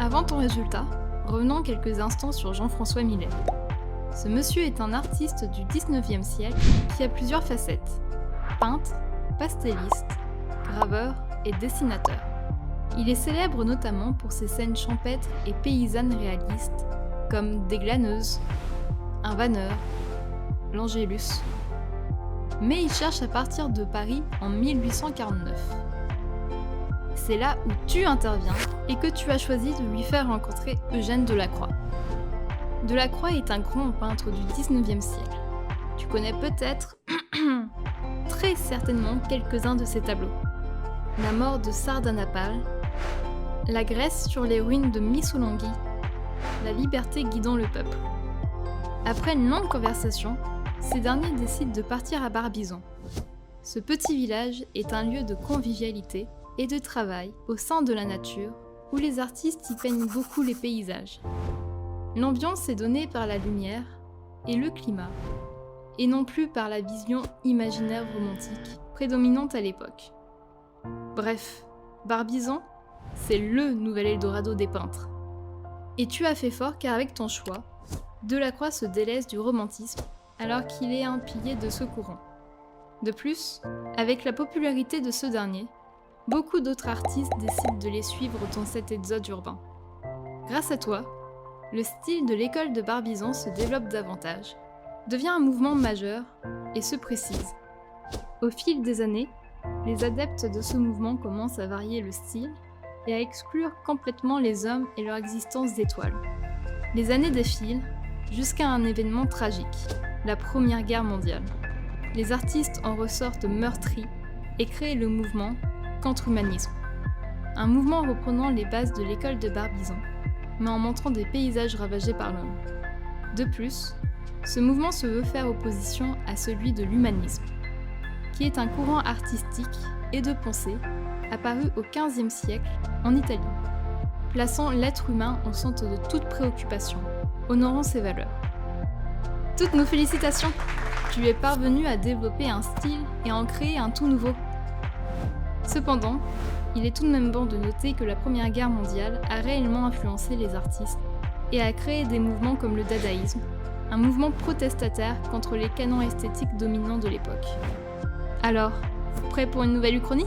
Avant ton résultat, revenons quelques instants sur Jean-François Millet. Ce monsieur est un artiste du 19e siècle qui a plusieurs facettes. Peintre, pastelliste, graveur et dessinateur. Il est célèbre notamment pour ses scènes champêtres et paysannes réalistes, comme Des Glaneuses, Un Vanneur, L'Angélus. Mais il cherche à partir de Paris en 1849. C'est là où tu interviens et que tu as choisi de lui faire rencontrer Eugène Delacroix. Delacroix est un grand peintre du 19e siècle. Tu connais peut-être, très certainement, quelques-uns de ses tableaux. La mort de Sardanapale, la Grèce sur les ruines de Missolonghi, la liberté guidant le peuple. Après une longue conversation, ces derniers décident de partir à Barbizon. Ce petit village est un lieu de convivialité et de travail au sein de la nature, où les artistes y peignent beaucoup les paysages. L'ambiance est donnée par la lumière et le climat, et non plus par la vision imaginaire romantique prédominante à l'époque. Bref, Barbizon, c'est LE nouvel Eldorado des peintres. Et tu as fait fort car avec ton choix, Delacroix se délaisse du romantisme alors qu'il est un pilier de ce courant. De plus, avec la popularité de ce dernier, beaucoup d'autres artistes décident de les suivre dans cet exode urbain. Grâce à toi, le style de l'école de Barbizon se développe davantage, devient un mouvement majeur et se précise. Au fil des années, les adeptes de ce mouvement commencent à varier le style et à exclure complètement les hommes et leur existence d'étoiles. Les années défilent jusqu'à un événement tragique, la Première Guerre mondiale. Les artistes en ressortent meurtris et créent le mouvement Contre-humanisme. Un mouvement reprenant les bases de l'école de Barbizon, mais en montrant des paysages ravagés par l'homme. De plus, ce mouvement se veut faire opposition à celui de l'humanisme, qui est un courant artistique et de pensée apparu au XVe siècle en Italie, plaçant l'être humain au centre de toute préoccupation, honorant ses valeurs. Toutes nos félicitations! Tu es parvenu à développer un style et à en créer un tout nouveau. Cependant, il est tout de même bon de noter que la Première Guerre mondiale a réellement influencé les artistes et a créé des mouvements comme le dadaïsme, un mouvement protestataire contre les canons esthétiques dominants de l'époque. Alors, prêt pour une nouvelle uchronie ?